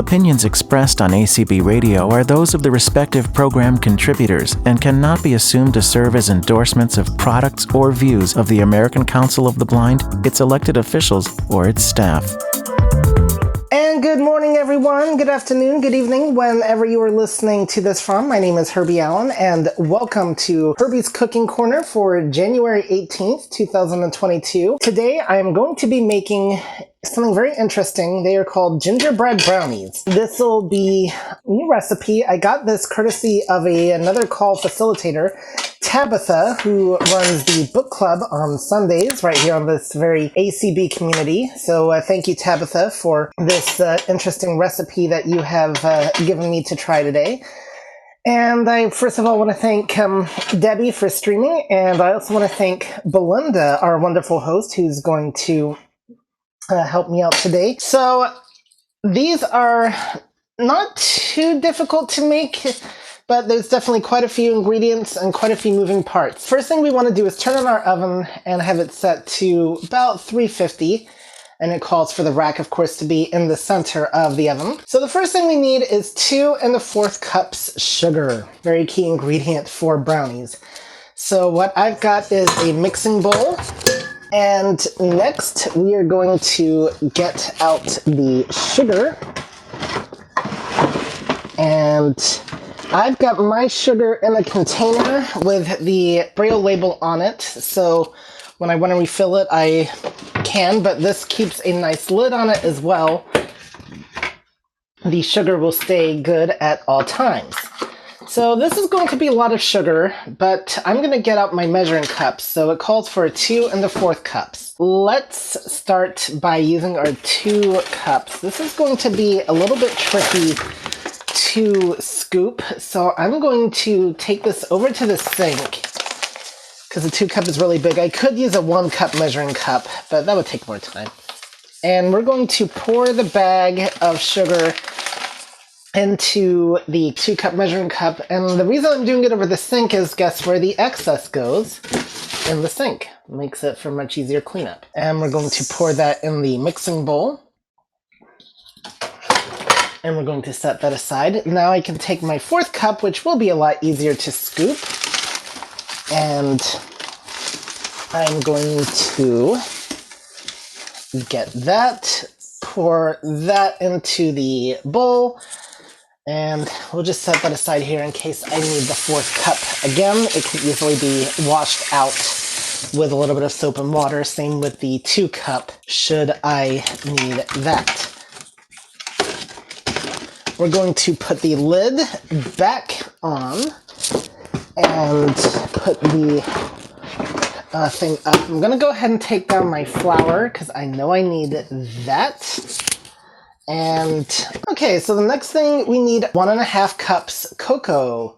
Opinions expressed on ACB Radio are those of the respective program contributors and cannot be assumed to serve as endorsements of products or views of the American Council of the Blind, its elected officials, or its staff. And good morning, everyone. Good afternoon, good evening, whenever you are listening to this from. My name is Herbie Allen, and welcome to Herbie's Cooking Corner for January 18th, 2022. Today, I am going to be making something very interesting. They are called Gingerbread Brownies. This will be a new recipe. I got this courtesy of another call facilitator, Tabitha, who runs the book club on Sundays right here on this very ACB community. So thank you, Tabitha, for this interesting recipe that you have given me to try today. And I first of all want to thank Debbie for streaming, and I also want to thank Belinda, our wonderful host, who's going to help me out today. So these are not too difficult to make, but there's definitely quite a few ingredients and quite a few moving parts. First thing we want to do is turn on our oven and have it set to about 350. And it calls for the rack, of course, to be in the center of the oven. So the first thing we need is 2 1/4 cups sugar. Very key ingredient for brownies. So what I've got is a mixing bowl. And next, we are going to get out the sugar. And I've got my sugar in a container with the Braille label on it. So when I want to refill it, I can, but this keeps a nice lid on it as well. The sugar will stay good at all times. So this is going to be a lot of sugar, but I'm going to get out my measuring cups. So it calls for 2 1/4 cups. Let's start by using our 2 cups. This is going to be a little bit tricky to scoop. So I'm going to take this over to the sink because the 2 cup is really big. I could use a 1 cup measuring cup, but that would take more time. And we're going to pour the bag of sugar into the 2 cup measuring cup. And the reason I'm doing it over the sink is, guess where the excess goes? In the sink. Makes it for much easier cleanup. And we're going to pour that in the mixing bowl. And we're going to set that aside. Now I can take my 4th cup, which will be a lot easier to scoop. And I'm going to get that, pour that into the bowl. And we'll just set that aside here in case I need the 4th cup again. It can easily be washed out with a little bit of soap and water. Same with the 2 cup, should I need that. We're going to put the lid back on and put the thing up. I'm going to go ahead and take down my flour because I know I need that. And okay, so the next thing we need 1 1/2 cups cocoa.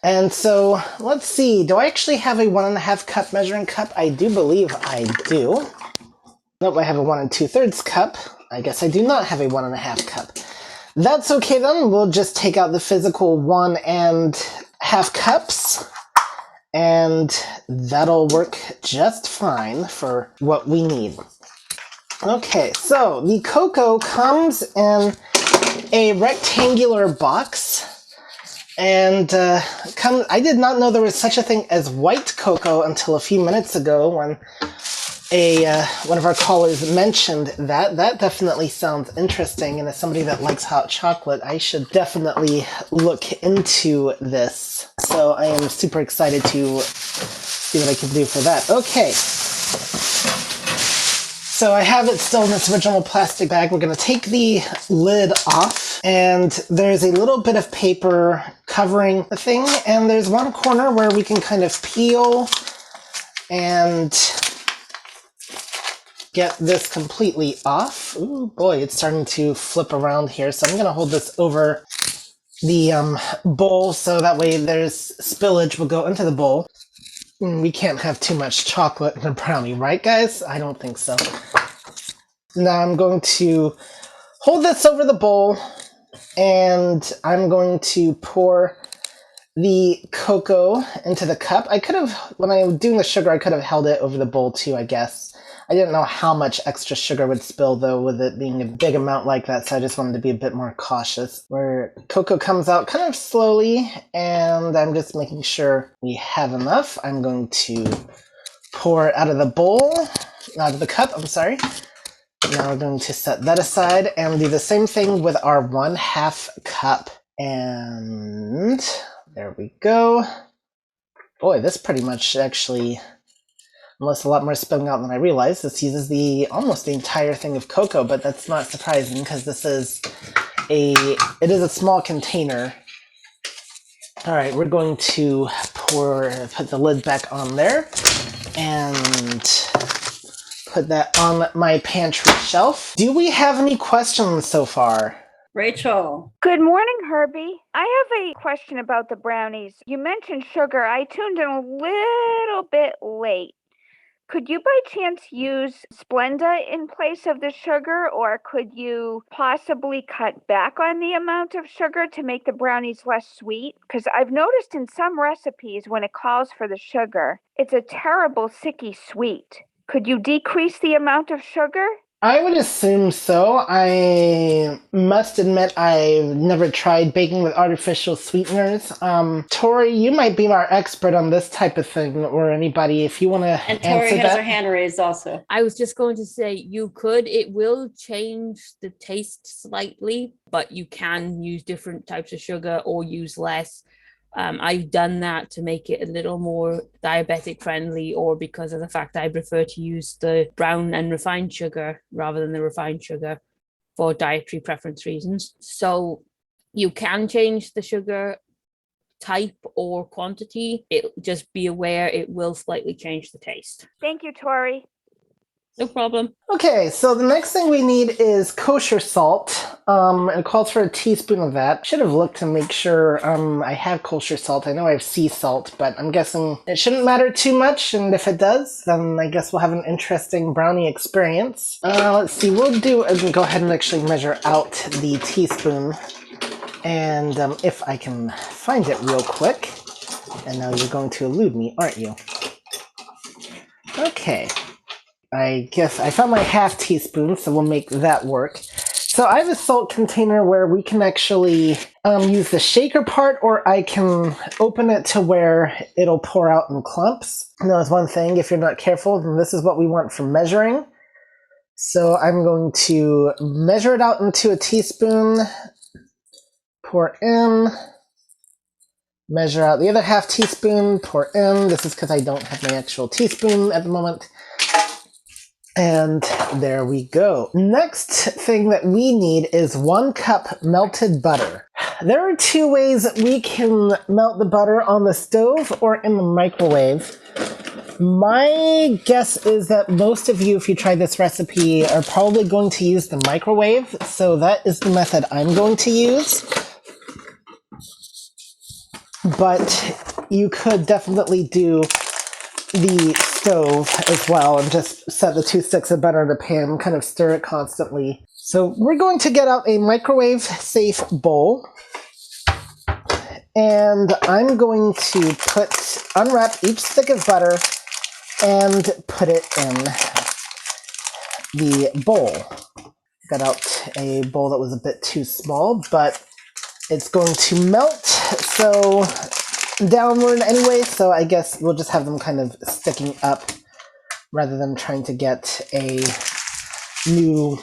And so let's see, do I actually have a 1 1/2 cup measuring cup? I do believe I do. Nope, I have a 1 2/3 cup. I guess I do not have a 1 1/2 cup. That's okay then, we'll just take out the physical 1 1/2 cups. And that'll work just fine for what we need. Okay, so the cocoa comes in a rectangular box, and I did not know there was such a thing as white cocoa until a few minutes ago when one of our callers mentioned that. That definitely sounds interesting, and as somebody that likes hot chocolate, I should definitely look into this. So I am super excited to see what I can do for that. Okay. So I have it still in this original plastic bag. We're going to take the lid off, and there's a little bit of paper covering the thing, and there's one corner where we can kind of peel and get this completely off. Ooh, boy, it's starting to flip around here. So I'm going to hold this over the bowl so that way there's spillage will go into the bowl. We can't have too much chocolate in a brownie, right, guys? I don't think so. Now I'm going to hold this over the bowl, and I'm going to pour the cocoa into the cup. I could have, when I was doing the sugar, I could have held it over the bowl too, I guess. I didn't know how much extra sugar would spill, though, with it being a big amount like that, so I just wanted to be a bit more cautious. Where cocoa comes out kind of slowly, and I'm just making sure we have enough. I'm going to pour it out of the bowl, out of the cup, I'm sorry. Now we're going to set that aside and do the same thing with our 1/2 cup. And there we go. Boy, this pretty much actually, unless a lot more spilling out than I realized, this uses almost the entire thing of cocoa, but that's not surprising because it is a small container. All right, we're going to put the lid back on there and put that on my pantry shelf. Do we have any questions so far? Rachel. Good morning, Herbie. I have a question about the brownies. You mentioned sugar. I tuned in a little bit late. Could you by chance use Splenda in place of the sugar, or could you possibly cut back on the amount of sugar to make the brownies less sweet? Because I've noticed in some recipes when it calls for the sugar, it's a terrible sicky sweet. Could you decrease the amount of sugar? I would assume so. I must admit I've never tried baking with artificial sweeteners. Tori, you might be our expert on this type of thing, or anybody, if you want to answer that. And Tori has her hand raised also. I was just going to say you could. It will change the taste slightly, but you can use different types of sugar or use less. I've done that to make it a little more diabetic friendly, or because of the fact I prefer to use the brown and refined sugar rather than the refined sugar for dietary preference reasons. So you can change the sugar type or quantity. Just be aware it will slightly change the taste. Thank you, Tori. No problem. Okay, so the next thing we need is kosher salt. It calls for a teaspoon of that. Should have looked to make sure I have kosher salt. I know I have sea salt, but I'm guessing it shouldn't matter too much, and if it does, then I guess we'll have an interesting brownie experience. Let's see, we'll go ahead and actually measure out the teaspoon, and if I can find it real quick. And now you're going to elude me, aren't you? Okay. I guess I found my 1/2 teaspoon, so we'll make that work. So I have a salt container where we can actually use the shaker part, or I can open it to where it'll pour out in clumps. And that was one thing. If you're not careful, then this is what we want for measuring. So I'm going to measure it out into a teaspoon, pour in, measure out the other 1/2 teaspoon, pour in. This is because I don't have my actual teaspoon at the moment. And there we go. Next thing that we need is 1 cup melted butter. There are 2 ways that we can melt the butter: on the stove or in the microwave. My guess is that most of you, if you try this recipe, are probably going to use the microwave, so that is the method I'm going to use. But you could definitely do the stove as well and just set the 2 sticks of butter in a pan, kind of stir it constantly. So we're going to get out a microwave safe bowl, and I'm going to unwrap each stick of butter and put it in the bowl. Got out a bowl that was a bit too small, but it's going to melt so downward anyway, so I guess we'll just have them kind of sticking up rather than trying to get a new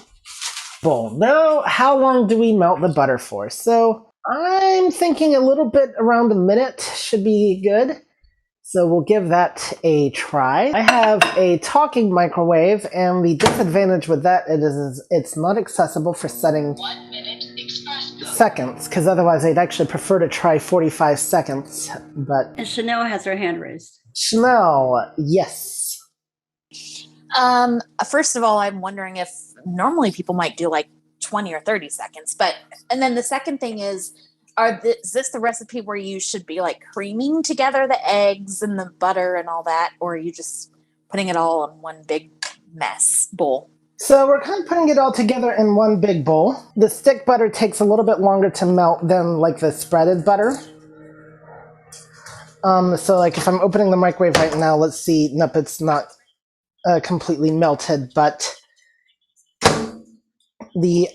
bowl. Now, how long do we melt the butter for? So I'm thinking a little bit around a minute should be good. So we'll give that a try. I have a talking microwave, and the disadvantage with that is it's not accessible for setting 1 minute express code. seconds, because otherwise I'd actually prefer to try 45 seconds, but... And Chanel has her hand raised. Chanel, yes. First of all, I'm wondering if normally people might do like 20 or 30 seconds, and then the second thing is, is this the recipe where you should be like creaming together the eggs and the butter and all that, or are you just putting it all in one big bowl? So we're kind of putting it all together in one big bowl. The stick butter takes a little bit longer to melt than like the spreaded butter. So like if I'm opening the microwave right now, let's see, nope, it's not completely melted, but the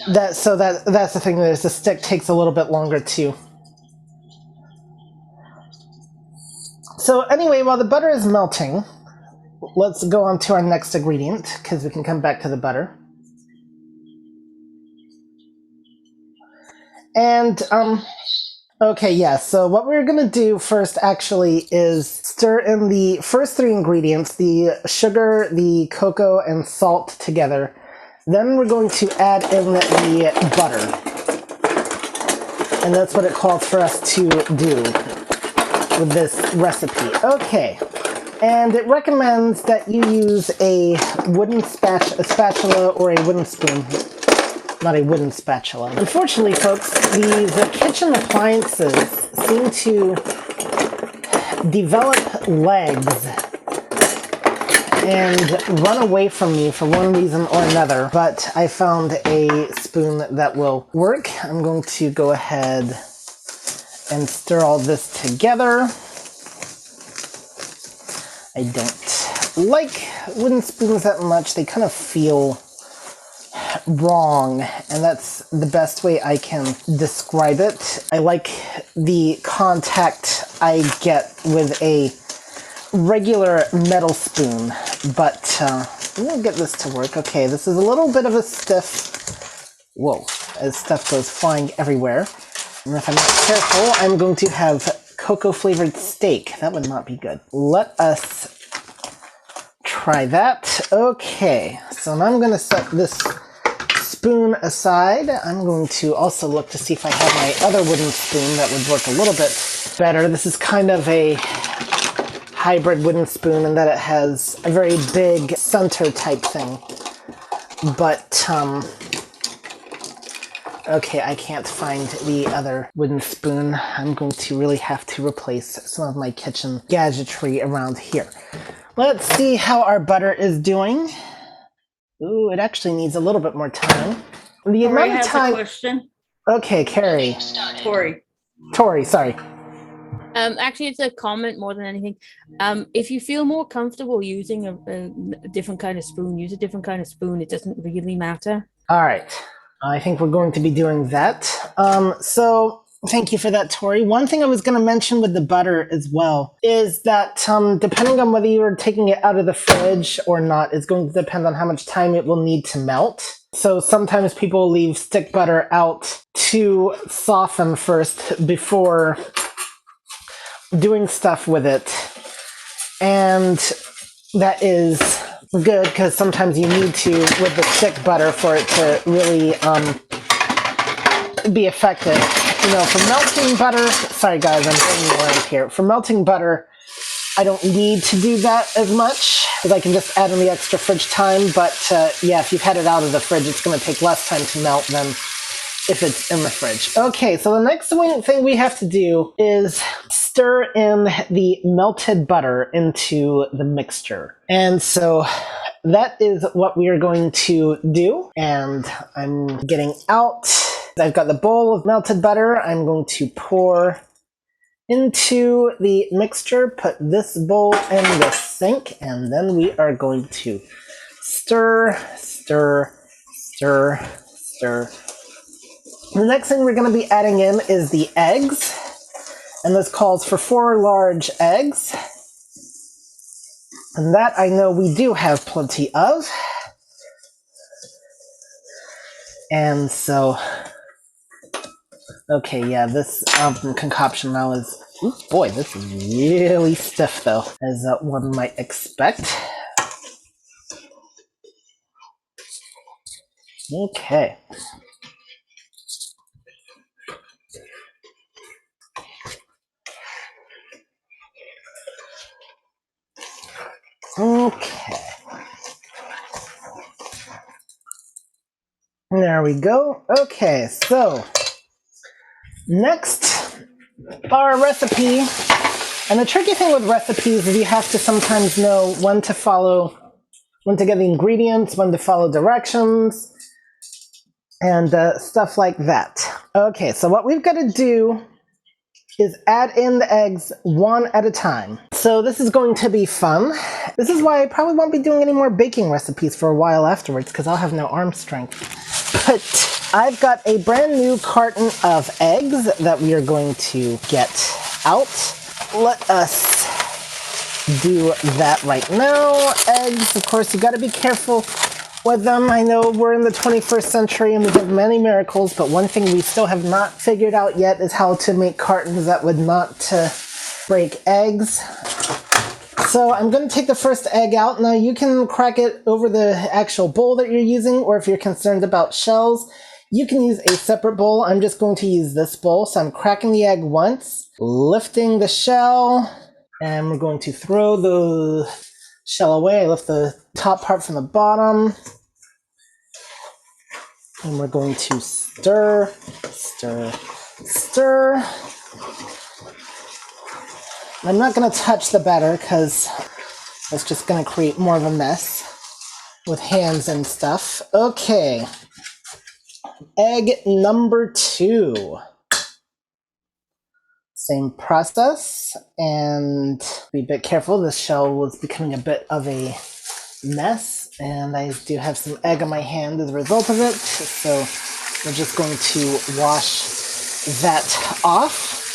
that's the thing, is the stick takes a little bit longer too. So anyway, while the butter is melting, let's go on to our next ingredient, because we can come back to the butter. And okay, yeah, so what we're going to do first actually is stir in the first three ingredients, the sugar, the cocoa, and salt together. Then we're going to add in the butter. And that's what it calls for us to do with this recipe. Okay, and it recommends that you use a wooden spatula or a wooden spoon. Not a wooden spatula. Unfortunately, folks, these kitchen appliances seem to develop legs and run away from me for one reason or another, but I found a spoon that will work. I'm going to go ahead and stir all this together. I don't like wooden spoons that much. They kind of feel wrong, and that's the best way I can describe it. I like the contact I get with a regular metal spoon, but we'll get this to work. Okay, this is a little bit of a stiff, whoa, as stuff goes flying everywhere. And if I'm not careful, I'm going to have cocoa flavored steak. That would not be good. Let us try that. Okay, so now I'm going to set this spoon aside. I'm going to also look to see if I have my other wooden spoon that would work a little bit better. This is kind of a hybrid wooden spoon in that it has a very big center type thing. But, okay, I can't find the other wooden spoon. I'm going to really have to replace some of my kitchen gadgetry around here. Let's see how our butter is doing. Ooh, it actually needs a little bit more time. The Tori amount of has time. a question. Okay, Carrie. Tori. Sorry. Actually, it's a comment more than anything. If you feel more comfortable using a different kind of spoon, use a different kind of spoon. It doesn't really matter. All right. I think we're going to be doing that. So thank you for that, Tori. One thing I was going to mention with the butter as well is that depending on whether you're taking it out of the fridge or not is going to depend on how much time it will need to melt. So sometimes people leave stick butter out to soften first before doing stuff with it. And that is good because sometimes you need to with the stick butter for it to really be effective. You know, for melting butter, sorry guys, I'm getting around here. For melting butter, I don't need to do that as much because I can just add in the extra fridge time. But yeah, if you've had it out of the fridge, it's going to take less time to melt than if it's in the fridge. Okay, so the next thing we have to do is stir in the melted butter into the mixture. And so that is what we are going to do. And I'm getting out. I've got the bowl of melted butter. I'm going to pour into the mixture, put this bowl in the sink, and then we are going to stir, stir, stir, stir. The next thing we're going to be adding in is the eggs, and this calls for 4 large eggs, and that I know we do have plenty of. And so, okay, yeah, this concoction now is, ooh, boy, this is really stiff though, as one might expect. Okay. Okay. There we go. Okay, so next, our recipe. And the tricky thing with recipes is you have to sometimes know when to get the ingredients, when to follow directions, and stuff like that. Okay, so what we've got to do is add in the eggs one at a time. So this is going to be fun. This is why I probably won't be doing any more baking recipes for a while afterwards, because I'll have no arm strength. But I've got a brand new carton of eggs that we are going to get out. Let us do that right now. Eggs, of course, you got to be careful with them. I know we're in the 21st century and we have many miracles, but one thing we still have not figured out yet is how to make cartons that would not break eggs. So I'm going to take the first egg out. Now you can crack it over the actual bowl that you're using, or if you're concerned about shells, you can use a separate bowl. I'm just going to use this bowl. So I'm cracking the egg once, lifting the shell, and we're going to throw the shell away. I lift the top part from the bottom. And we're going to stir, stir, stir. I'm not going to touch the batter because it's just going to create more of a mess with hands and stuff. Okay. Egg number 2. Same process, and be a bit careful. This shell was becoming a bit of a mess, and I do have some egg on my hand as a result of it, so we're just going to wash that off.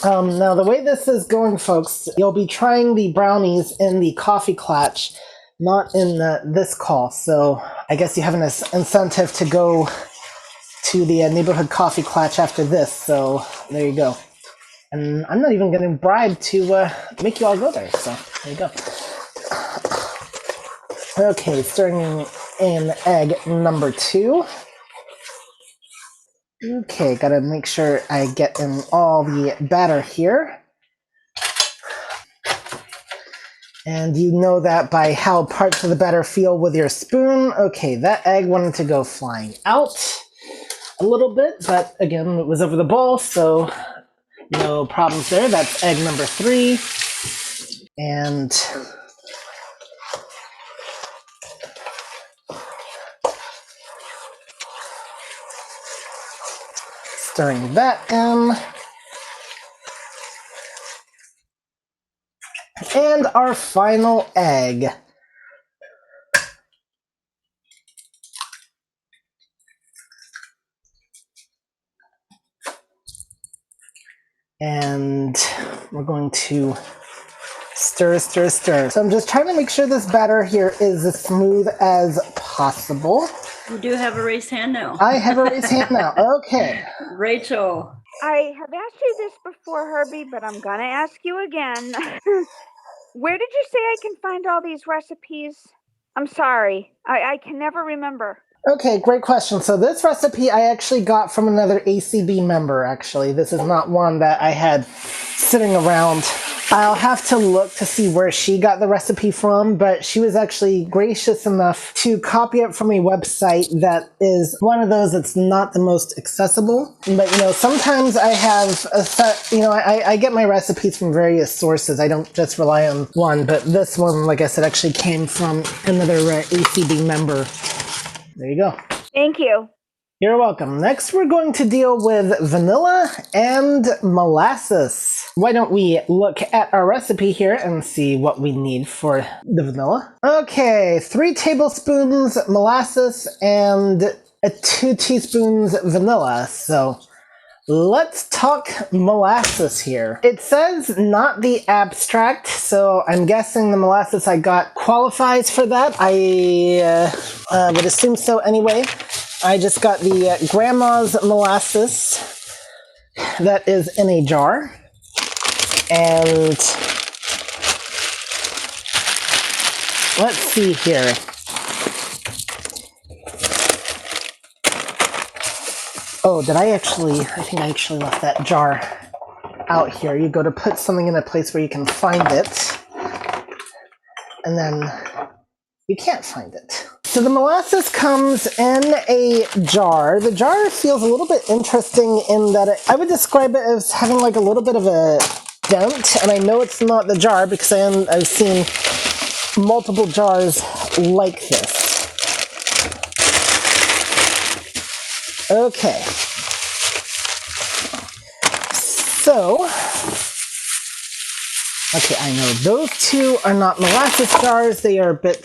Now the way this is going, folks, you'll be trying the brownies in the coffee clutch, not in this call, so I guess you have an incentive to go to the neighborhood coffee clutch after this, so there you go. And I'm not even going to bribe to make you all go there, so there you go. Okay, stirring in egg number 2. Okay, gotta make sure I get in all the batter here. And you know that by how parts of the batter feel with your spoon. Okay, that egg wanted to go flying out a little bit, but again, it was over the bowl, so no problems there. That's egg number 3. And stirring that in. And our final egg. And we're going to stir, stir, stir. So I'm just trying to make sure this batter here is as smooth as possible. You do have a raised hand now. I have a raised hand now. Okay. Rachel. I have asked you this before, Herbie, but I'm gonna ask you again. Where did you say I can find all these recipes? I'm sorry. I can never remember. Okay, great question. So this recipe I actually got from another ACB member, actually. This is not one that I had sitting around. I'll have to look to see where she got the recipe from, but she was actually gracious enough to copy it from a website that is one of those that's not the most accessible. But, sometimes I have a set, I get my recipes from various sources. I don't just rely on one, but this one, like I said, actually came from another ACB member. There you go. Thank you. You're welcome. Next, we're going to deal with vanilla and molasses. Why don't we look at our recipe here and see what we need for the vanilla? Okay, 3 tablespoons molasses and 2 teaspoons vanilla. So let's talk molasses here. It says not the abstract, so I'm guessing the molasses I got qualifies for that. I would assume so anyway. I just got the grandma's molasses that is in a jar. And let's see here. Oh, I think I actually left that jar out here. You go to put something in a place where you can find it, and then you can't find it. So the molasses comes in a jar. The jar feels a little bit interesting in that I would describe it as having like a little bit of a dent, and I know it's not the jar because I've seen multiple jars like this. Okay. So Okay, I know those two are not molasses jars. They are a bit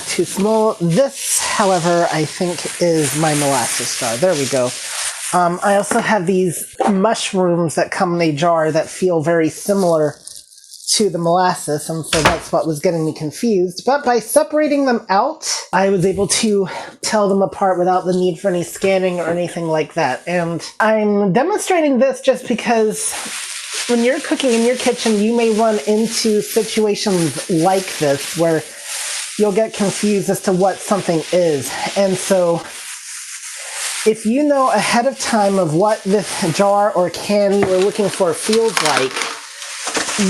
too small. This, however, I think is my molasses jar. There we go. I also have these mushrooms that come in a jar that feel very similar to the molasses, and so that's what was getting me confused. But by separating them out, I was able to tell them apart without the need for any scanning or anything like that. And I'm demonstrating this just because when you're cooking in your kitchen, you may run into situations like this where you'll get confused as to what something is. And so if you know ahead of time of what this jar or can you are looking for feels like,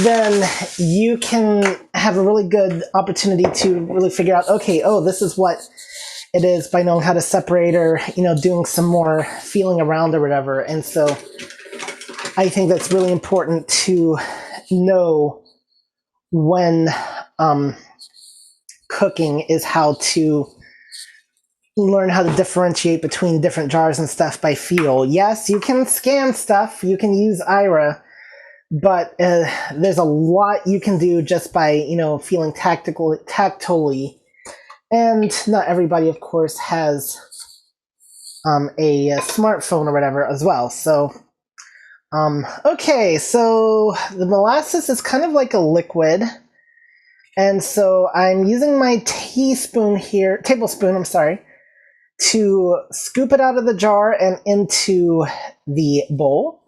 then you can have a really good opportunity to really figure out, okay, oh, this is what it is by knowing how to separate or, doing some more feeling around or whatever. And so I think that's really important to know when cooking is how to learn how to differentiate between different jars and stuff by feel. Yes, you can scan stuff, you can use IRA, but there's a lot you can do just by feeling tactily, and not everybody, of course, has a smartphone or whatever as well. So okay, so the molasses is kind of like a liquid, and so I'm using my tablespoon, I'm sorry, to scoop it out of the jar and into the bowl.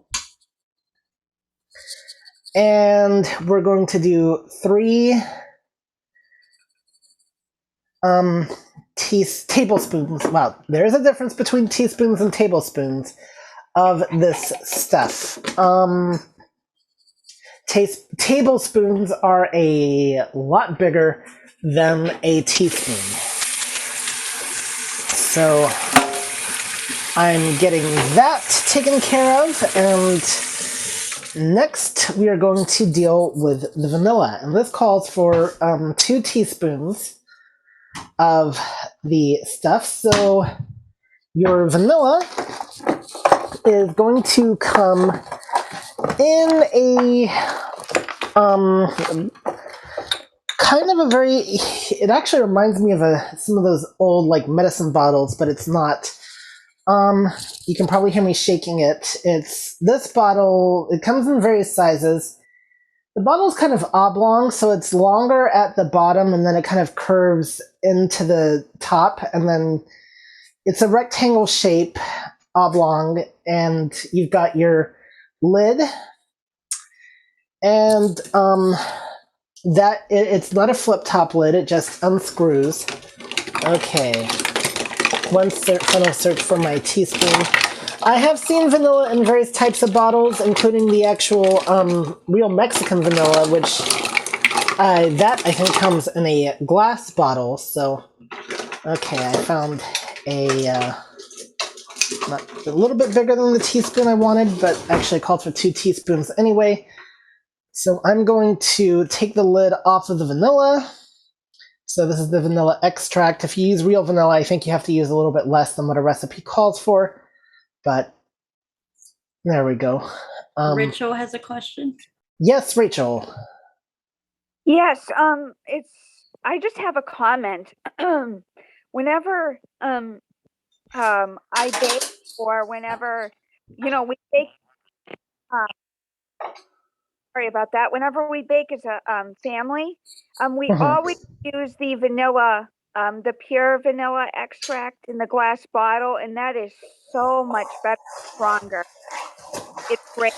And we're going to do 3 tablespoons. Wow, there's a difference between teaspoons and tablespoons of this stuff. Tablespoons are a lot bigger than a teaspoon. So I'm getting that taken care of, and next we are going to deal with the vanilla, and this calls for 2 teaspoons of the stuff. So your vanilla is going to come in a kind of a very, it actually reminds me of some of those old like medicine bottles, but it's not. You can probably hear me shaking it. It's this bottle. It comes in various sizes. The bottle's kind of oblong, so it's longer at the bottom, and then it kind of curves into the top, and then it's a rectangle shape, oblong, and you've got your lid, and it's not a flip top lid. It just unscrews. Okay. One final search for my teaspoon. I have seen vanilla in various types of bottles, including the actual real Mexican vanilla, which that I think comes in a glass bottle. So, okay, I found a little bit bigger than the teaspoon I wanted, but actually called for 2 teaspoons anyway. So I'm going to take the lid off of the vanilla. So this is the vanilla extract. If you use real vanilla, I think you have to use a little bit less than what a recipe calls for. But there we go. Rachel has a question. Yes, Rachel. Yes, I just have a comment. Whenever I bake, or whenever we bake, sorry about that. Whenever we bake as a family, we always use the vanilla, the pure vanilla extract in the glass bottle, and that is so much better, stronger. It's great.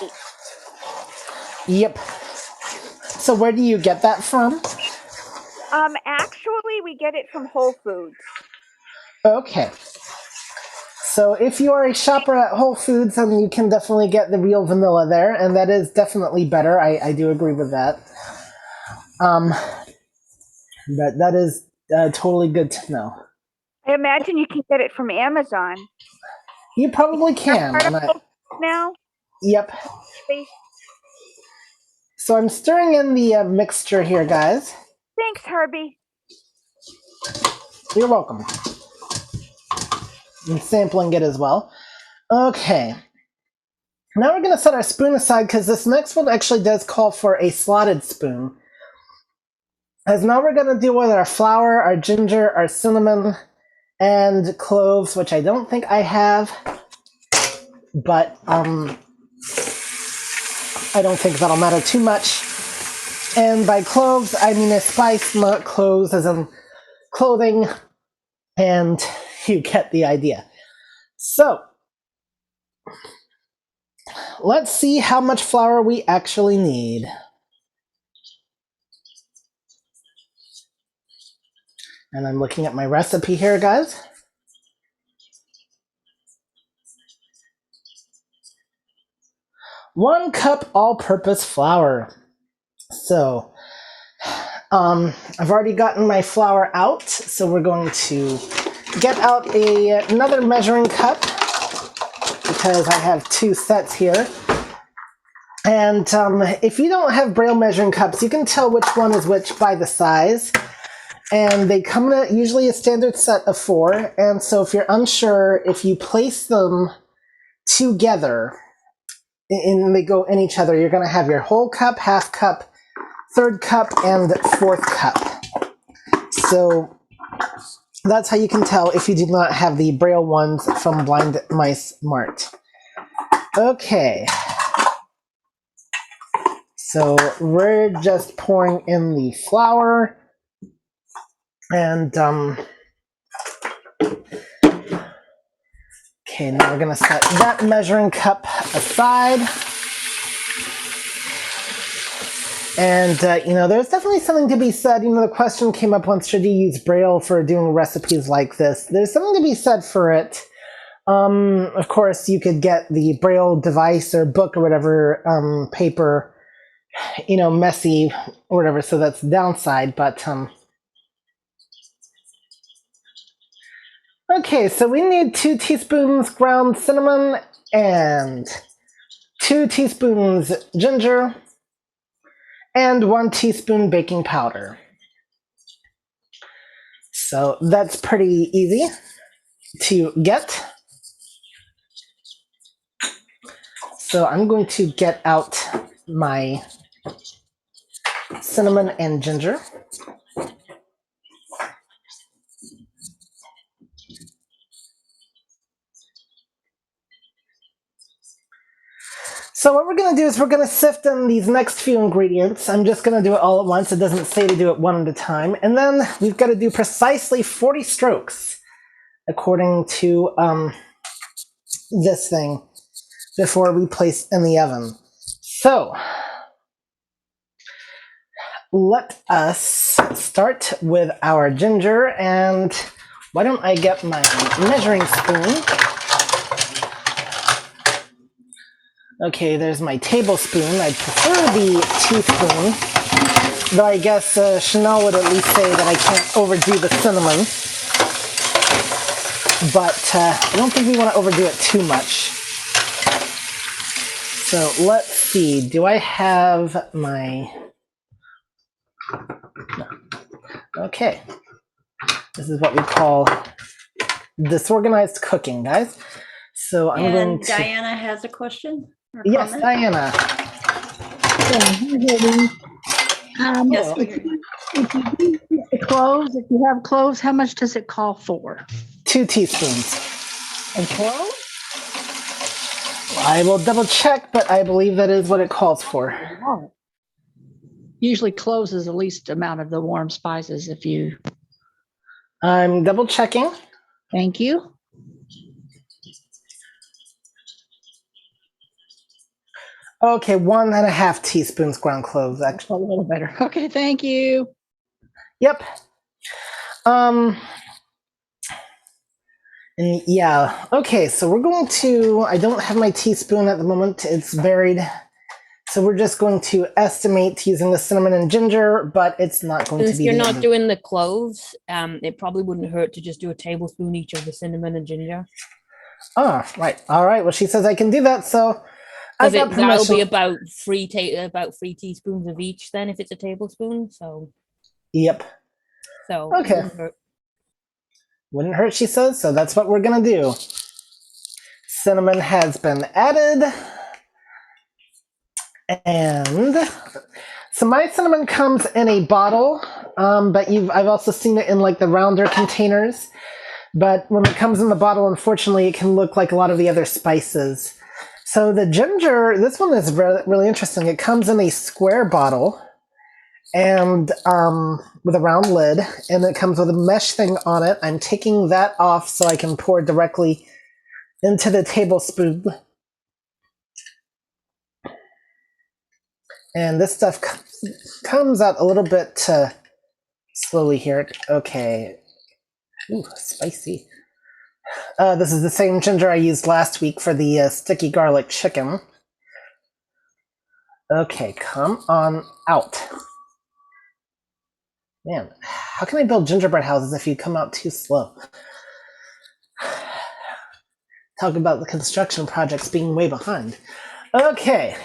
Yep. So where do you get that from? Actually, we get it from Whole Foods. Okay. So if you are a shopper at Whole Foods, then you can definitely get the real vanilla there, and that is definitely better. I do agree with that. But that is totally good to know. I imagine you can get it from Amazon. You probably can. Now? Yep. So I'm stirring in the mixture here, guys. Thanks, Herbie. You're welcome. And sampling it as well. Okay. Now we're going to set our spoon aside because this next one actually does call for a slotted spoon. As now we're going to deal with our flour, our ginger, our cinnamon, and cloves, which I don't think I have, but I don't think that'll matter too much. And by cloves, I mean a spice, not clothes as in clothing, and you get the idea. So, let's see how much flour we actually need. And I'm looking at my recipe here, guys. One cup all-purpose flour. So, I've already gotten my flour out, so we're going to get out another measuring cup because I have two sets here. And if you don't have Braille measuring cups, you can tell which one is which by the size. And they come in usually a standard set of 4. And so if you're unsure, if you place them together and they go in each other, you're going to have your whole cup, half cup, third cup, and fourth cup. So that's how you can tell if you do not have the Braille ones from Blind Mice Mart. Okay. So we're just pouring in the flour. And, okay, now we're going to set that measuring cup aside. And, there's definitely something to be said. The question came up once, should you use Braille for doing recipes like this? There's something to be said for it. Of course, you could get the Braille device or book or whatever, paper, messy or whatever, so that's the downside, but, okay, so we need 2 teaspoons ground cinnamon and 2 teaspoons ginger and 1 teaspoon baking powder. So that's pretty easy to get. So I'm going to get out my cinnamon and ginger. So what we're going to do is we're going to sift in these next few ingredients. I'm just going to do it all at once. It doesn't say to do it one at a time. And then we've got to do precisely 40 strokes according to this thing before we place in the oven. So let us start with our ginger. And why don't I get my measuring spoon? Okay, there's my tablespoon. I prefer the teaspoon, though I guess Chanel would at least say that I can't overdo the cinnamon. But I don't think we want to overdo it too much. So let's see. Do I have my... No. Okay. This is what we call disorganized cooking, guys. So I'm going to... Diana has a question? Yes, comment? Diana. Yes, we hear you. If you have cloves, how much does it call for? 2 teaspoons. And cloves? I will double check, but I believe that is what it calls for. Oh. Usually cloves is the least amount of the warm spices if you... I'm double checking. Thank you. Okay, 1.5 teaspoons ground cloves, actually. A little better. Okay, thank you. Yep. And yeah, okay, so we're going to, I don't have my teaspoon at the moment, it's buried. So we're just going to estimate using the cinnamon and ginger, but it's not going to Since be... you're not doing the cloves, it probably wouldn't hurt to just do a tablespoon each of the cinnamon and ginger. Oh, right. All right, well, she says I can do that, so I got Because that'll be permission. about 3 teaspoons of each then if it's a tablespoon. So Yep. so Okay. Wouldn't hurt, she says, so that's what we're gonna do. Cinnamon has been added. And so my cinnamon comes in a bottle, but I've also seen it in like the rounder containers. But when it comes in the bottle, unfortunately, it can look like a lot of the other spices. So the ginger, this one is really interesting. It comes in a square bottle and with a round lid, and it comes with a mesh thing on it. I'm taking that off so I can pour directly into the tablespoon. And this stuff comes out a little bit slowly here. Okay. Ooh, spicy. This is the same ginger I used last week for the sticky garlic chicken. Okay, come on out. Man, how can I build gingerbread houses if you come out too slow? Talk about the construction projects being way behind. Okay.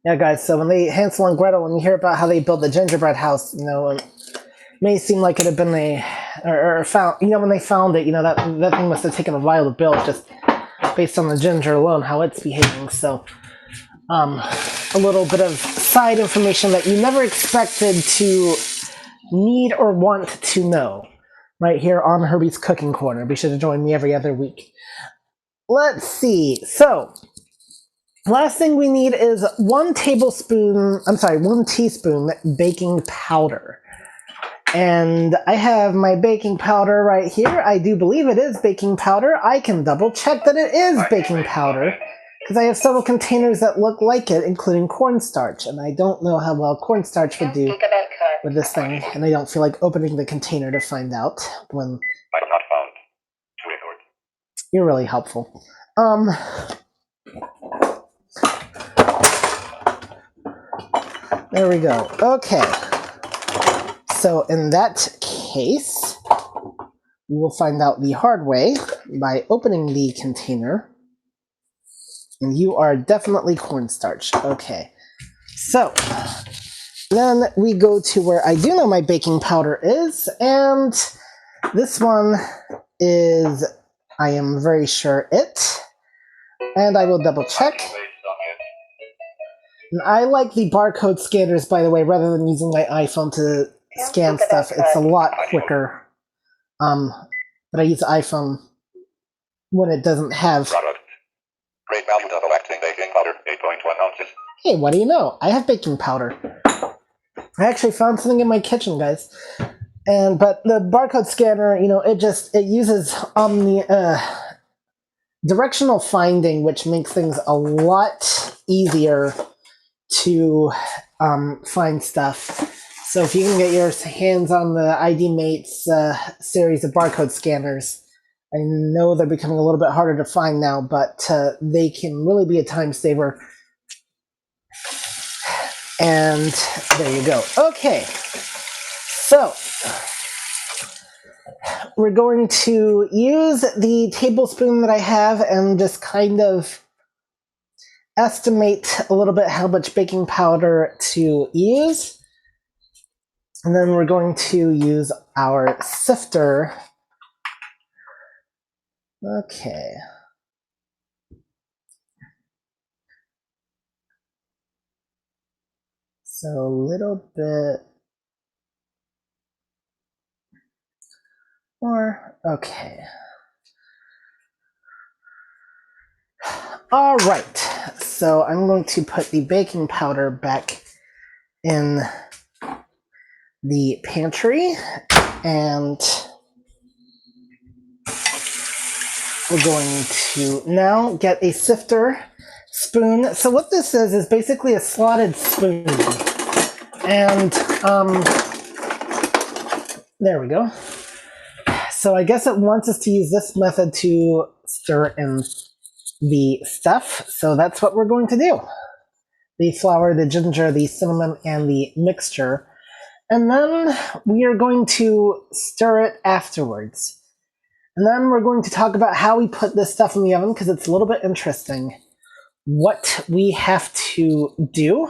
Yeah, guys, so Hansel and Gretel, when you hear about how they built the gingerbread house, it may seem like it had been found, when they found it, that thing must have taken a while to build just based on the ginger alone, how it's behaving. So, a little bit of side information that you never expected to need or want to know right here on Herbie's Cooking Corner. Be sure to join me every other week. Let's see. So, last thing we need is 1 teaspoon baking powder. And I have my baking powder right here. I do believe it is baking powder. I can double check that it is baking powder because I have several containers that look like it, including cornstarch. And I don't know how well cornstarch would do with this thing. And I don't feel like opening the container to find out when... Item not found. To record. You're really helpful. There we go. Okay. So in that case, we will find out the hard way by opening the container. And you are definitely cornstarch. Okay. So then we go to where I do know my baking powder is, and this one is, I am very sure it. And I will double check. And I like the barcode scanners, by the way, rather than using my iPhone to scan stuff. It's a lot quicker. But I use the iPhone when it doesn't have... Product. Great value double acting baking powder, 8.1 ounces. Hey, what do you know? I have baking powder. I actually found something in my kitchen, guys. But the barcode scanner, it uses directional finding, which makes things a lot easier to find stuff. So if you can get your hands on the ID Mates series of barcode scanners, I know they're becoming a little bit harder to find now, but they can really be a time saver. And there you go. Okay, so we're going to use the tablespoon that I have and just kind of estimate a little bit how much baking powder to use. And then we're going to use our sifter. Okay. So a little bit more. Okay. All right. So I'm going to put the baking powder back in the pantry, and we're going to now get a sifter spoon. So what this is basically a slotted spoon. And there we go. So I guess it wants us to use this method to stir in the stuff. So that's what we're going to do. The flour, the ginger, the cinnamon, and the mixture. And then we are going to stir it afterwards. And then we're going to talk about how we put this stuff in the oven, because it's a little bit interesting what we have to do.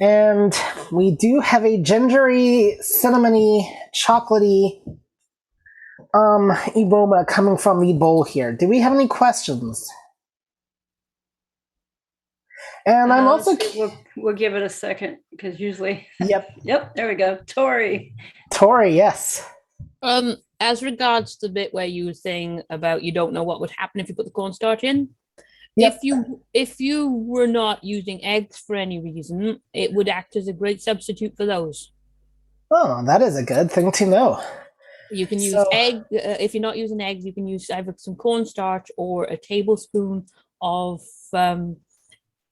And we do have a gingery, cinnamony, chocolatey aroma coming from the bowl here. Do we have any questions? And I'm Let's also... see, we'll give it a second because usually, Yep. yep, there we go. Tori. Tori, yes. As regards to the bit where you were saying about you don't know what would happen if you put the cornstarch in, Yep. if you were not using eggs for any reason, it would act as a great substitute for those. Oh, that is a good thing to know. You can use egg. If you're not using eggs, you can use either some cornstarch or a tablespoon of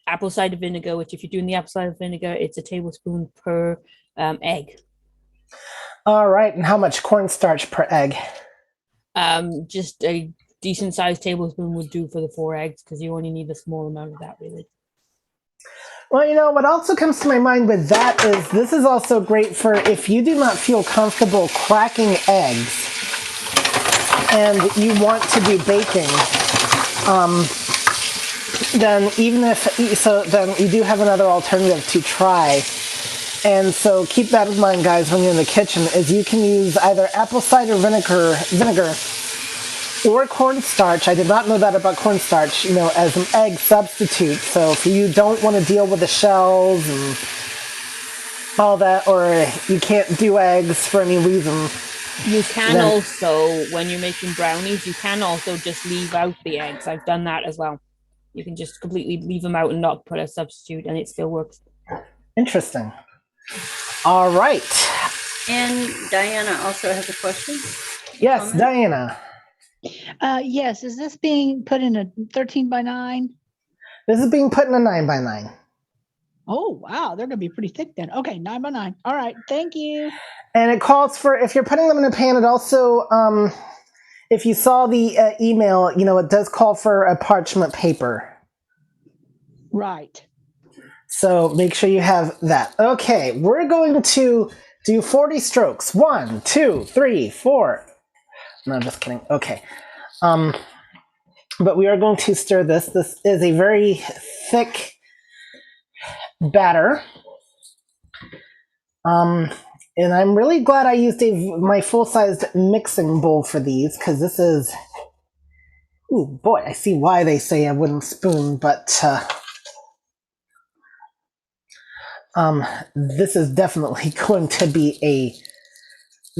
apple cider vinegar, which if you're doing the apple cider vinegar, it's a tablespoon per egg. All right, and how much cornstarch per egg? Just a decent sized tablespoon would do for the 4 eggs because you only need a small amount of that, really. Well, you know, what also comes to my mind with that is this is also great for if you do not feel comfortable cracking eggs and you want to do baking, then then you do have another alternative to try. And so keep that in mind, guys, when you're in the kitchen, is you can use either apple cider vinegar or cornstarch. I did not know that about cornstarch, you know, as an egg substitute. So if you don't want to deal with the shells and all that, or you can't do eggs for any reason. You can also, when you're making brownies, you can also just leave out the eggs. I've done that as well. You can just completely leave them out and not put a substitute, and it still works. Interesting. All right. And Diana also has a question. Yes, Comment? Diana. Yes, is this being put in a 13 by 9? This is being put in a 9 by 9. Oh, wow. They're going to be pretty thick then. Okay, 9 by 9. All right, thank you. And it calls for, if you're putting them in a pan, it also, if you saw the email, you know, it does call for a parchment paper. Right. So make sure you have that. Okay, we're going to do 40 strokes. 1, 2, 3, 4. No, just kidding. Okay. But we are going to stir this. This is a very thick batter. And I'm really glad I used my full-sized mixing bowl for these, because this is... Ooh, boy, I see why they say a wooden spoon, but... this is definitely going to be a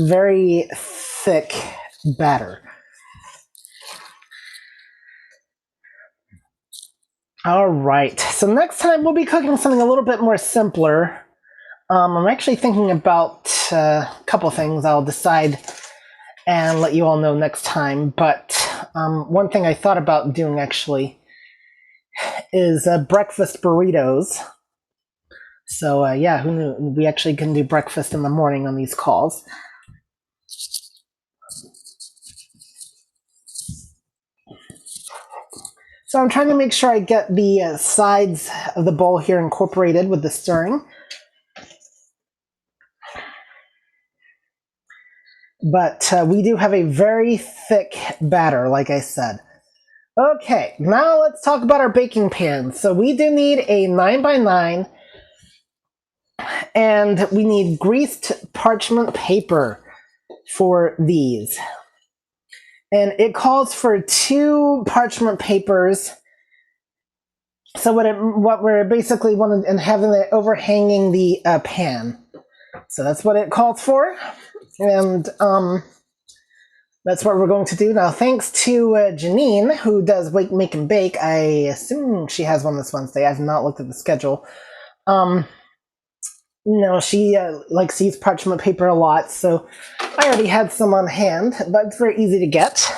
very thick batter. All right, so next time we'll be cooking something a little bit more simpler. I'm actually thinking about a couple things I'll decide and let you all know next time. But one thing I thought about doing actually is breakfast burritos. So yeah, who knew? We actually can do breakfast in the morning on these calls. So I'm trying to make sure I get the sides of the bowl here incorporated with the stirring. But we do have a very thick batter, like I said. Okay, now let's talk about our baking pan. So we do need a 9 by 9, and we need greased parchment paper for these. And it calls for 2 parchment papers. So what we're basically wanting and having it overhanging the pan. So that's what it calls for. And that's what we're going to do now. Thanks to Janine, who does Make and Bake. I assume she has one this Wednesday. I've not looked at the schedule. She likes to use parchment paper a lot, so I already had some on hand, but it's very easy to get.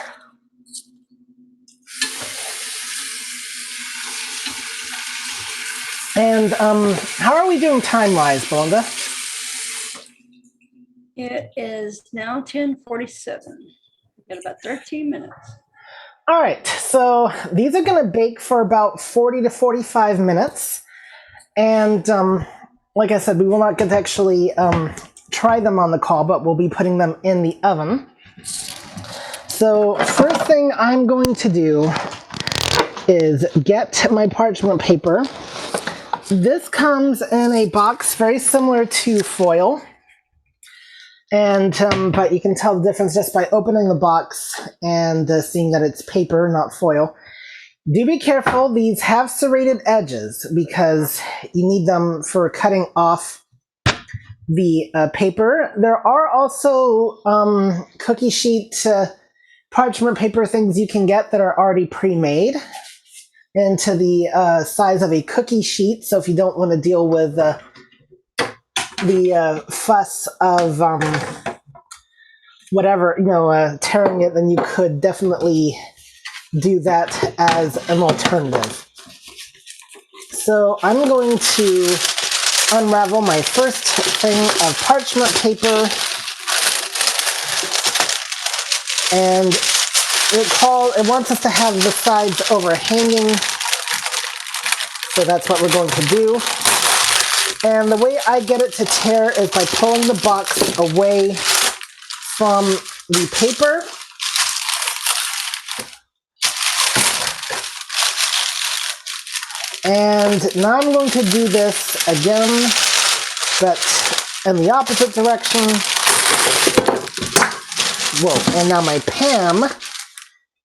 And how are we doing time-wise, Belinda? It is now 10:47. We've got about 13 minutes. All right, so these are going to bake for about 40 to 45 minutes. And like I said, we will not get to actually try them on the call, but we'll be putting them in the oven. So first thing I'm going to do is get my parchment paper. This comes in a box very similar to foil. And but you can tell the difference just by opening the box and seeing that it's paper, not foil. Do be careful. These have serrated edges because you need them for cutting off the paper. There are also cookie sheet parchment paper things you can get that are already pre-made into the size of a cookie sheet. So if you don't want to deal with the fuss of whatever, tearing it, then you could definitely do that as an alternative. So I'm going to unravel my first thing of parchment paper, and it wants us to have the sides overhanging, so that's what we're going to do. And the way I get it to tear is by pulling the box away from the paper. And now I'm going to do this again, but in the opposite direction. Whoa, and now my Pam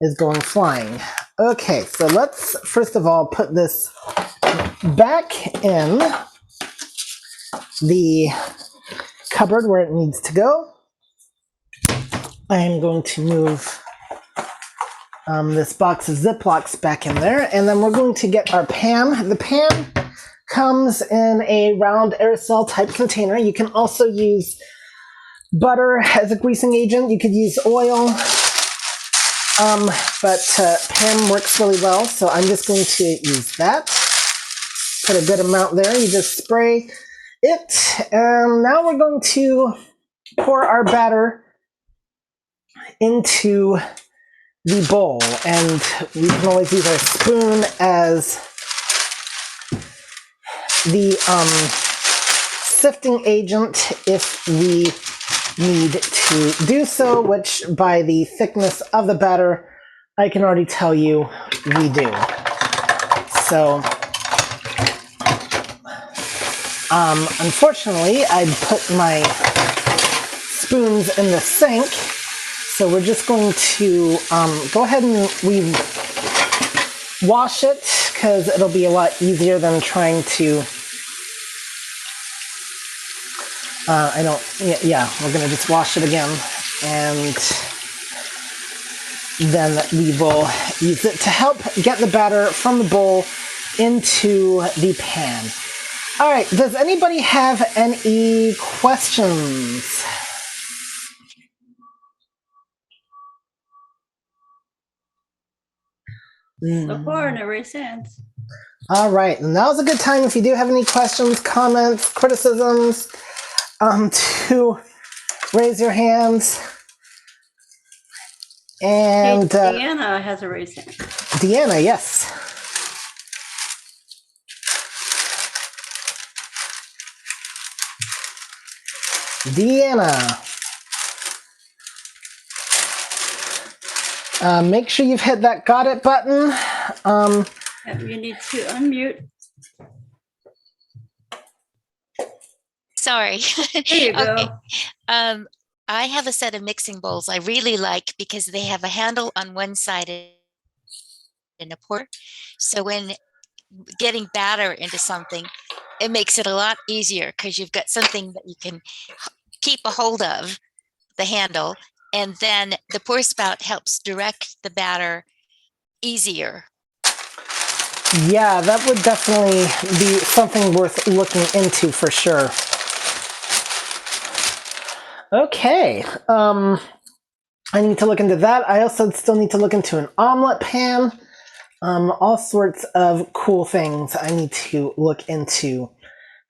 is going flying. Okay, so let's first of all put this back in the cupboard where it needs to go. I am going to move this box of Ziplocs back in there, and then we're going to get our Pam. The Pam comes in a round aerosol type container. You can also use butter as a greasing agent. You could use oil, but Pam works really well, so I'm just going to use that. Put a good amount there. You just spray it, and now we're going to pour our batter into the bowl, and we can always use our spoon as the sifting agent if we need to do so, which by the thickness of the batter, I can already tell you we do. So, unfortunately, I put my spoons in the sink, so we're just going to go ahead and wash it, because it'll be a lot easier than trying to we're going to just wash it again, and then we will use it to help get the batter from the bowl into the pan. All right, does anybody have any questions? So far, no raised hands. All right, and now's a good time if you do have any questions, comments, criticisms, to raise your hands. And Deanna has a raised hand. Deanna, yes. Deanna. Make sure you've hit that got it button. You need to unmute. Sorry. There you go. Okay. I have a set of mixing bowls I really like because they have a handle on one side and a pour. So when getting batter into something, it makes it a lot easier because you've got something that you can keep a hold of, the handle, and then the pour spout helps direct the batter easier. Yeah, that would definitely be something worth looking into for sure. Okay, I need to look into that. I also still need to look into an omelet pan. All sorts of cool things I need to look into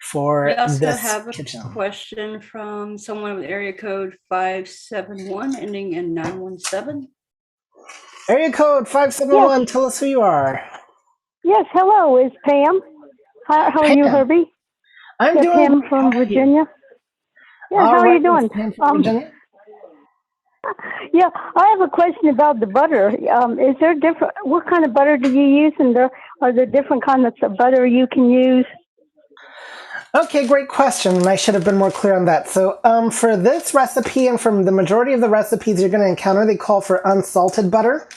for We also this have a kitchen. question from someone with area code 571 ending in 917. Area code 571, tell us who you are. Yes, hello, it's Pam. How are you, Pam. Herbie? I'm Yeah, doing Pam great. from How are you? Virginia. Yeah, All how are right, you doing? Pam from Virginia. Yeah, I have a question about the butter. Is there different? What kind of butter do you use, and are there different kinds of butter you can use? Okay, great question. I should have been more clear on that. So for this recipe and from the majority of the recipes you're going to encounter, they call for unsalted butter.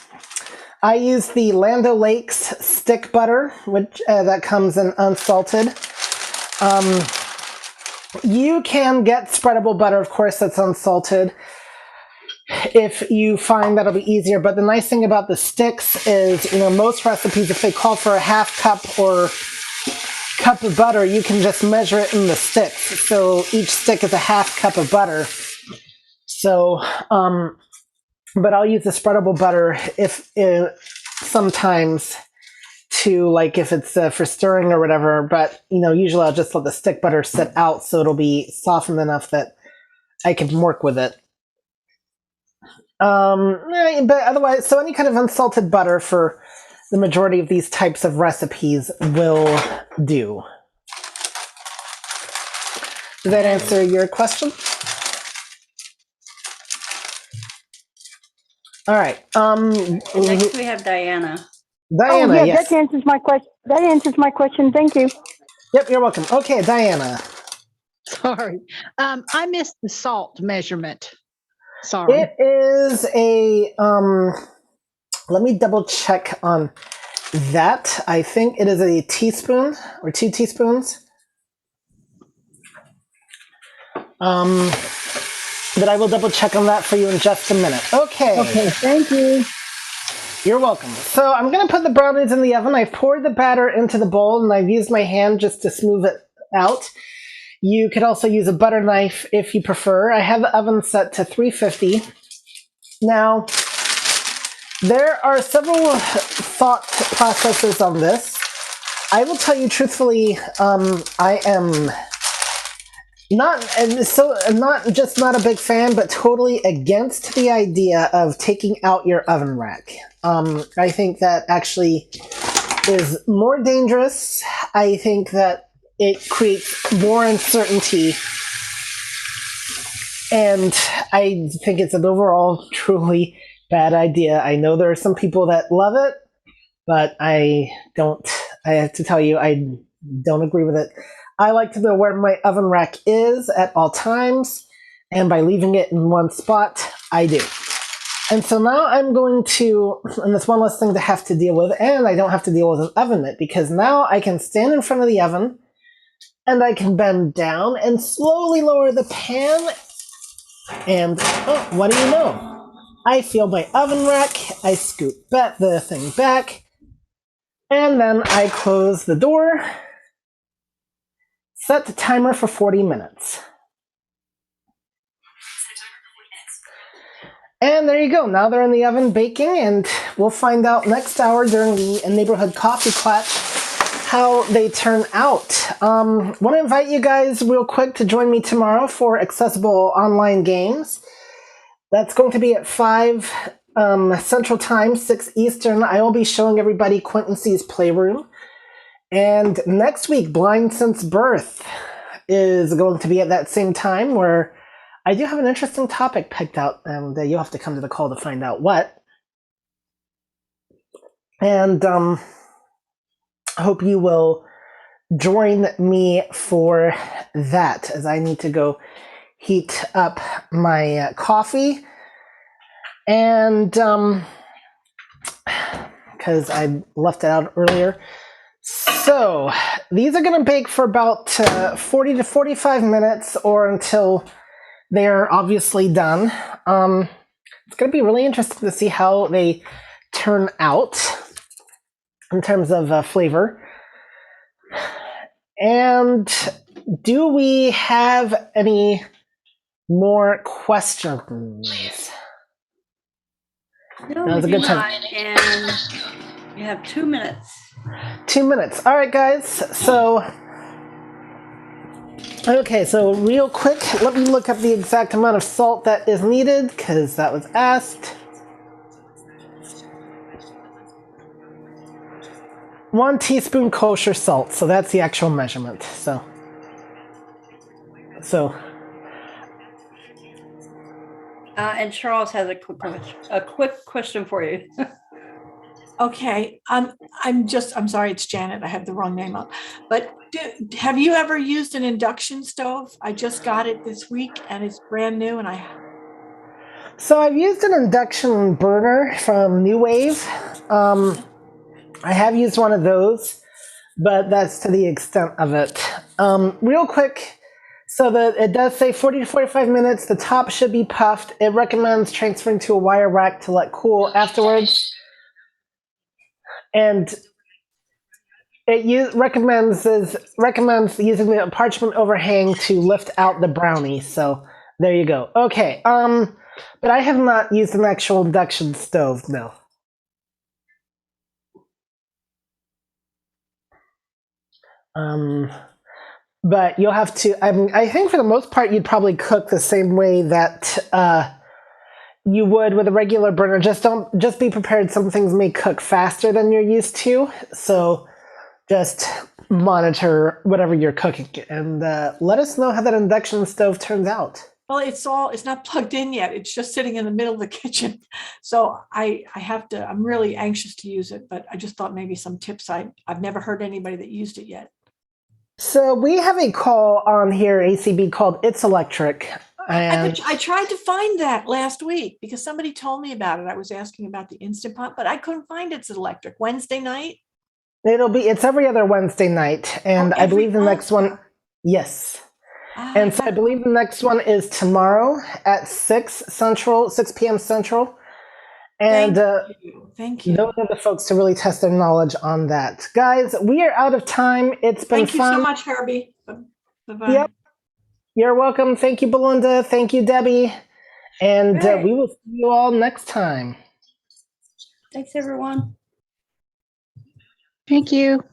I use the Land O'Lakes stick butter, which that comes in unsalted. You can get spreadable butter, of course, that's unsalted if you find that'll be easier. But the nice thing about the sticks is, most recipes, if they call for a half cup or cup of butter, you can just measure it in the sticks. So each stick is a half cup of butter. So, but I'll use the spreadable butter if sometimes to, like, if it's for stirring or whatever. But usually I'll just let the stick butter sit out so it'll be softened enough that I can work with it. But otherwise, so any kind of unsalted butter for the majority of these types of recipes will do. Does that answer your question? All right. Next we have Diana. Diana, yeah, yes. that answers my question. That answers my question. Thank you. Yep, you're welcome. Okay, Diana. Sorry. I missed the salt measurement. Sorry. It is a, let me double check on that. I think it is a teaspoon or 2 teaspoons. But I will double check on that for you in just a minute. Okay. Okay, thank you. You're welcome. So I'm going to put the brownies in the oven. I've poured the batter into the bowl and I've used my hand just to smooth it out. You could also use a butter knife if you prefer. I have the oven set to 350. Now, there are several thought processes on this. I will tell you truthfully, I am not a big fan, but totally against the idea of taking out your oven rack. I think that actually is more dangerous. I think that it creates more uncertainty. And I think it's an overall truly bad idea. I know there are some people that love it, but I have to tell you, I don't agree with it. I like to know where my oven rack is at all times, and by leaving it in one spot, I do. And so now I'm going to, and that's one less thing to have to deal with, and I don't have to deal with an oven mitt, because now I can stand in front of the oven, and I can bend down and slowly lower the pan, and oh, what do you know? I feel my oven rack, I scoot the thing back, and then I close the door, set the timer for 40 minutes. And there you go. Now they're in the oven baking, and we'll find out next hour during the neighborhood coffee clutch how they turn out. Want to invite you guys real quick to join me tomorrow for Accessible Online Games. That's going to be at 5 Central Time, 6 Eastern. I will be showing everybody Quentin C's Playroom. And next week, Blind Since Birth is going to be at that same time, where I do have an interesting topic picked out, and you'll have to come to the call to find out what. And I hope you will join me for that, as I need to go heat up my coffee. And because I left it out earlier. So these are going to bake for about 40 to 45 minutes, or until they're obviously done. It's going to be really interesting to see how they turn out in terms of flavor. And do we have any more questions? No, That was a we do good time. not, and you have 2 minutes. 2 minutes. All right, guys. So, okay, so real quick, let me look up the exact amount of salt that is needed, because that was asked. 1 teaspoon kosher salt. So that's the actual measurement. So. And Charles has a quick question for you. Okay, I'm sorry, it's Janet. I had the wrong name up. But have you ever used an induction stove? I just got it this week, and it's brand new. And So I've used an induction burner from New Wave. I have used one of those, but that's to the extent of it. Real quick, so that it does say 40 to 45 minutes. The top should be puffed. It recommends transferring to a wire rack to let cool afterwards. And it recommends using the parchment overhang to lift out the brownie. So there you go. Okay. But I have not used an actual induction stove, no. But you'll have to. I think for the most part, you'd probably cook the same way that you would with a regular burner. Just be prepared. Some things may cook faster than you're used to. So just monitor whatever you're cooking and let us know how that induction stove turns out. Well, it's not plugged in yet. It's just sitting in the middle of the kitchen. So I'm really anxious to use it, but I just thought maybe some tips. I've never heard anybody that used it yet. So we have a call on here, ACB, called It's Electric. And I tried to find that last week because somebody told me about it. I was asking about the Instant Pot, but I couldn't find It's Electric. Wednesday night? It's every other Wednesday night. And I believe the next one, yes. And so I believe the next one is tomorrow at 6 p.m. Central. And thank you. Those are the folks to really test their knowledge on that. Guys, we are out of time. It's been fun. Thank you so much, Herbie. Bye-bye. Yep. You're welcome. Thank you, Belinda. Thank you, Debbie. And we will see you all next time. Thanks, everyone. Thank you.